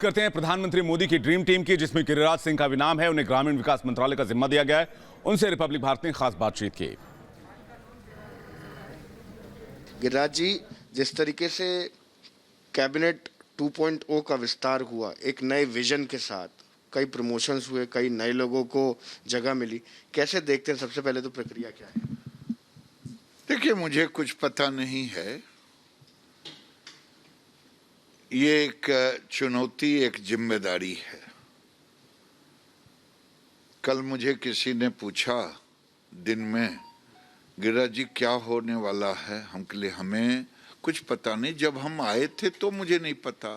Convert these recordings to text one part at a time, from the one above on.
करते हैं प्रधानमंत्री मोदी की ड्रीम टीम की, जिसमें गिरिराज सिंह का भी नाम है। उन्हें ग्रामीण विकास मंत्रालय का जिम्मा दिया गया है। उनसे रिपब्लिक भारत ने खास बातचीत की। गिरिराज जी, जिस तरीके से कैबिनेट 2.0 का विस्तार हुआ, एक नए विजन के साथ कई प्रमोशंस हुए, कई नए लोगों को जगह मिली, कैसे देखते हैं? सबसे पहले तो प्रक्रिया क्या है? देखिए, मुझे कुछ पता नहीं है। ये एक चुनौती, एक जिम्मेदारी है। कल मुझे किसी ने पूछा दिन में, गिरिराज जी क्या होने वाला है? हमें कुछ पता नहीं। जब हम आए थे तो मुझे नहीं पता,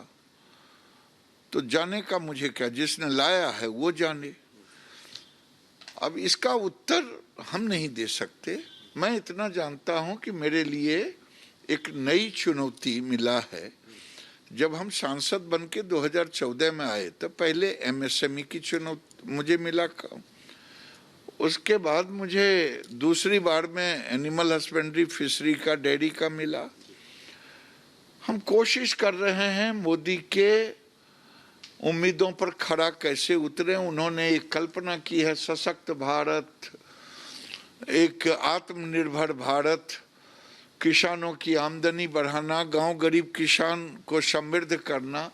तो जाने का मुझे क्या, जिसने लाया है वो जाने। अब इसका उत्तर हम नहीं दे सकते। मैं इतना जानता हूं कि मेरे लिए एक नई चुनौती मिला है। जब हम सांसद बन के 2014 में आए तो पहले एमएसएमई की चुनौती मुझे मिला काम। उसके बाद मुझे दूसरी बार में एनिमल हस्बेंड्री, फिशरी का, डेयरी का मिला। हम कोशिश कर रहे हैं मोदी के उम्मीदों पर खरा कैसे उतरे। उन्होंने एक कल्पना की है सशक्त भारत, एक आत्मनिर्भर भारत, किसानों की आमदनी बढ़ाना, गांव गरीब किसान को समृद्ध करना।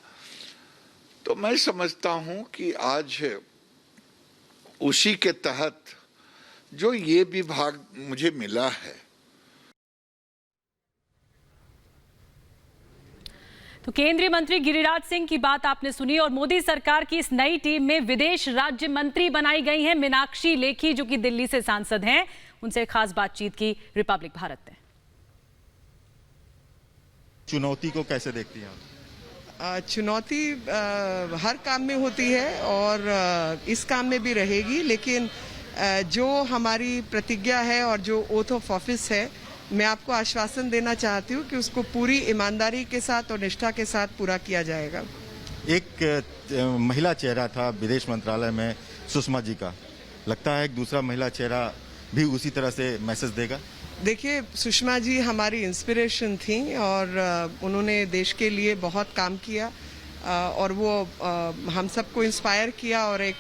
तो मैं समझता हूं कि आज उसी के तहत जो ये विभाग मुझे मिला है। तो केंद्रीय मंत्री गिरिराज सिंह की बात आपने सुनी। और मोदी सरकार की इस नई टीम में विदेश राज्य मंत्री बनाई गई हैं मीनाक्षी लेखी, जो कि दिल्ली से सांसद हैं। उनसे खास बातचीत की रिपब्लिक भारत ने। चुनौती को कैसे देखती हैं? चुनौती हर काम में होती है और इस काम में भी रहेगी, लेकिन जो हमारी प्रतिज्ञा है और जो ओथ ऑफ ऑफिस है, मैं आपको आश्वासन देना चाहती हूँ कि उसको पूरी ईमानदारी के साथ और निष्ठा के साथ पूरा किया जाएगा। एक महिला चेहरा था विदेश मंत्रालय में, सुषमा जी का। लगता है एक दूसरा महिला चेहरा भी उसी तरह से मैसेज देगा? देखिए, सुषमा जी हमारी इंस्पिरेशन थी और उन्होंने देश के लिए बहुत काम किया और वो हम सबको इंस्पायर किया और एक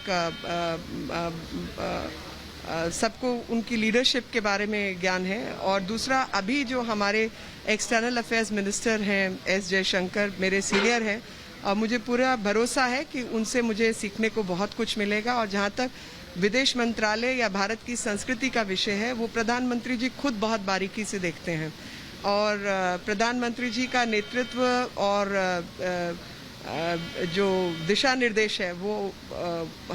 सबको उनकी लीडरशिप के बारे में ज्ञान है। और दूसरा, अभी जो हमारे एक्सटर्नल अफेयर्स मिनिस्टर हैं एस जयशंकर, मेरे सीनियर हैं, और मुझे पूरा भरोसा है कि उनसे मुझे सीखने को बहुत कुछ मिलेगा। और जहाँ तक विदेश मंत्रालय या भारत की संस्कृति का विषय है, वो प्रधानमंत्री जी खुद बहुत बारीकी से देखते हैं और प्रधानमंत्री जी का नेतृत्व और जो दिशा निर्देश है वो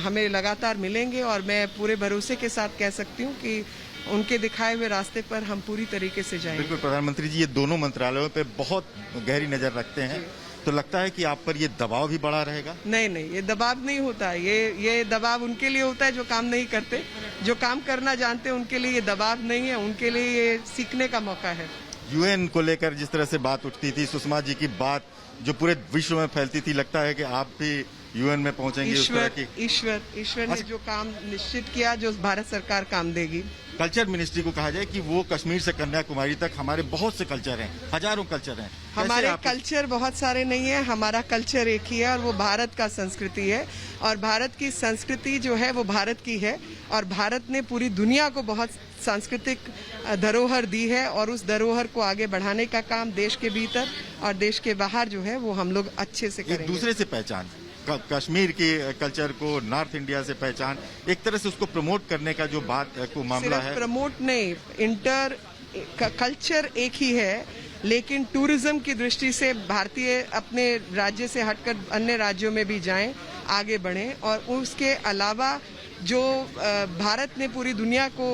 हमें लगातार मिलेंगे। और मैं पूरे भरोसे के साथ कह सकती हूँ कि उनके दिखाए हुए रास्ते पर हम पूरी तरीके से जाएंगे। बिल्कुल, प्रधानमंत्री जी ये दोनों मंत्रालयों पे बहुत गहरी नजर रखते हैं, तो लगता है कि आप पर ये दबाव भी बढ़ा रहेगा? नहीं, ये दबाव नहीं होता है। ये दबाव उनके लिए होता है जो काम नहीं करते। जो काम करना जानते हैं उनके लिए ये दबाव नहीं है, उनके लिए ये सीखने का मौका है। यूएन को लेकर जिस तरह से बात उठती थी, सुषमा जी की बात जो पूरे विश्व में फैलती थी, लगता है कि आप भी यूएन में पहुंचेंगे? ईश्वर ने जो काम निश्चित किया, जो भारत सरकार काम देगी। कल्चर मिनिस्ट्री को कहा जाए कि वो कश्मीर से कन्याकुमारी तक हमारे बहुत से कल्चर हैं, हजारों कल्चर हैं। हमारे कल्चर बहुत सारे नहीं है, हमारा कल्चर एक ही है और वो भारत का संस्कृति है। और भारत की संस्कृति जो है वो भारत की है और भारत ने पूरी दुनिया को बहुत सांस्कृतिक धरोहर दी है और उस धरोहर को आगे बढ़ाने का काम देश के भीतर और देश के बाहर जो है वो हम लोग अच्छे से करेंगे। एक दूसरे से पहचान, कश्मीर के कल्चर को नॉर्थ इंडिया से पहचान, एक तरह से उसको प्रमोट करने का जो बात को मामला है। प्रमोट नहीं, कल्चर एक ही है, लेकिन टूरिज्म की दृष्टि से भारतीय अपने राज्य से हटकर अन्य राज्यों में भी जाएं, आगे बढ़ें। और उसके अलावा जो भारत ने पूरी दुनिया को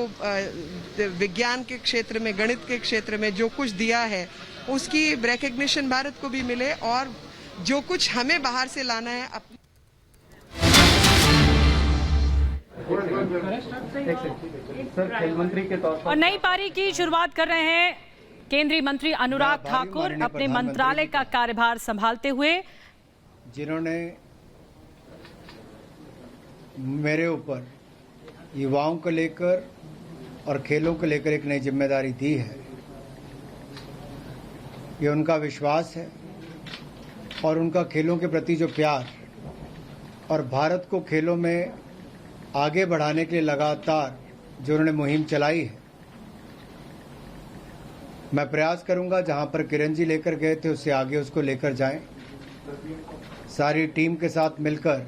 विज्ञान के क्षेत्र में, गणित के क्षेत्र में जो कुछ दिया है, उसकी रिकॉग्निशन भारत को भी मिले। और जो कुछ हमें बाहर से लाना है खेल मंत्री के तौर पर। और नई पारी की शुरुआत कर रहे हैं केंद्रीय मंत्री अनुराग ठाकुर अपने मंत्रालय का कार्यभार संभालते हुए, जिन्होंने मेरे ऊपर युवाओं को लेकर और खेलों को लेकर एक नई जिम्मेदारी दी है। ये उनका विश्वास है और उनका खेलों के प्रति जो प्यार और भारत को खेलों में आगे बढ़ाने के लिए लगातार जो उन्होंने मुहिम चलाई है, मैं प्रयास करूंगा जहां पर किरण जी लेकर गए थे उससे आगे उसको लेकर जाएं। सारी टीम के साथ मिलकर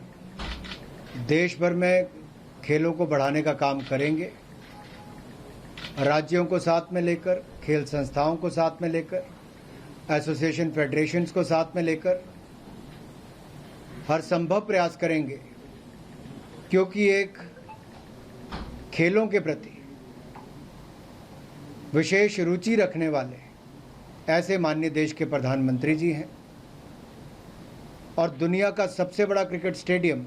देश भर में खेलों को बढ़ाने का काम करेंगे। राज्यों को साथ में लेकर, खेल संस्थाओं को साथ में लेकर, एसोसिएशन फेडरेशंस को साथ में लेकर हर संभव प्रयास करेंगे, क्योंकि एक खेलों के प्रति विशेष रुचि रखने वाले ऐसे माननीय देश के प्रधानमंत्री जी हैं और दुनिया का सबसे बड़ा क्रिकेट स्टेडियम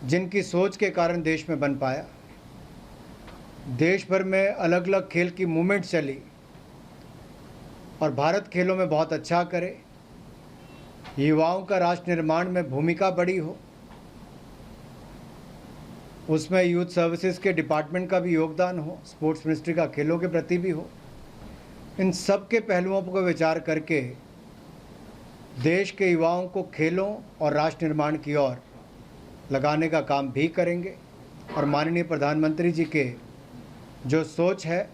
जिनकी सोच के कारण देश में बन पाया। देश भर में अलग अलग खेल की मूवमेंट चली और भारत खेलों में बहुत अच्छा करे, युवाओं का राष्ट्र निर्माण में भूमिका बड़ी हो, उसमें यूथ सर्विसेज के डिपार्टमेंट का भी योगदान हो, स्पोर्ट्स मिनिस्ट्री का खेलों के प्रति भी हो। इन सब के पहलुओं पर विचार करके देश के युवाओं को खेलों और राष्ट्र निर्माण की ओर लगाने का काम भी करेंगे और माननीय प्रधानमंत्री जी के जो सोच है,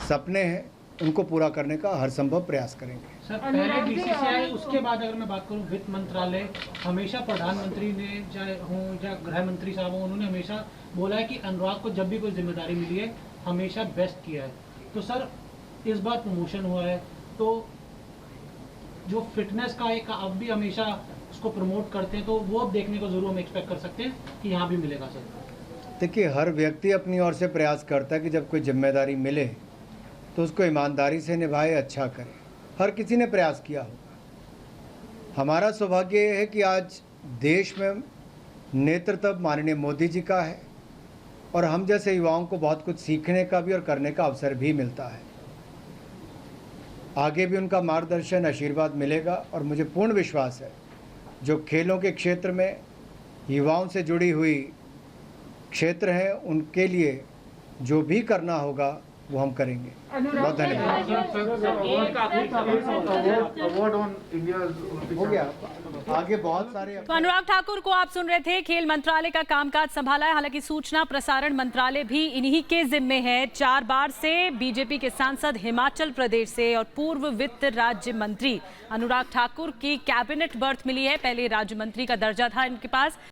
सपने हैं, उनको पूरा करने का हर संभव प्रयास करेंगे। सर, पहले बीसीसीआई, उसके बाद अगर मैं बात करूं वित्त मंत्रालय, हमेशा प्रधानमंत्री ने चाहे हों या गृह मंत्री साहब हों, उन्होंने हमेशा बोला है कि अनुराग को जब भी कोई जिम्मेदारी मिली है हमेशा बेस्ट किया है। तो सर, इस बार प्रमोशन हुआ है तो जो फिटनेस का एक अब भी हमेशा उसको प्रमोट करते हैं, तो वो अब देखने को जरूर हम एक्सपेक्ट कर सकते हैं कि यहाँ भी मिलेगा। सर देखिए, हर व्यक्ति अपनी ओर से प्रयास करता है कि जब कोई जिम्मेदारी मिले तो उसको ईमानदारी से निभाए, अच्छा करे। हर किसी ने प्रयास किया होगा। हमारा सौभाग्य है कि आज देश में नेतृत्व माननीय मोदी जी का है और हम जैसे युवाओं को बहुत कुछ सीखने का भी और करने का अवसर भी मिलता है। आगे भी उनका मार्गदर्शन, आशीर्वाद मिलेगा और मुझे पूर्ण विश्वास है जो खेलों के क्षेत्र में युवाओं से जुड़ी हुई क्षेत्र हैं, उनके लिए जो भी करना होगा वो हम करेंगे। बहुत धन्यवाद। हो गया, आगे बहुत सारे। तो अनुराग ठाकुर को आप सुन रहे थे। खेल मंत्रालय का कामकाज संभाला है, हालांकि सूचना प्रसारण मंत्रालय भी इन्हीं के जिम्मे है। 4 बार से बीजेपी के सांसद हिमाचल प्रदेश से और पूर्व वित्त राज्य मंत्री अनुराग ठाकुर की कैबिनेट बर्थ मिली है। पहले राज्य मंत्री का दर्जा था इनके पास।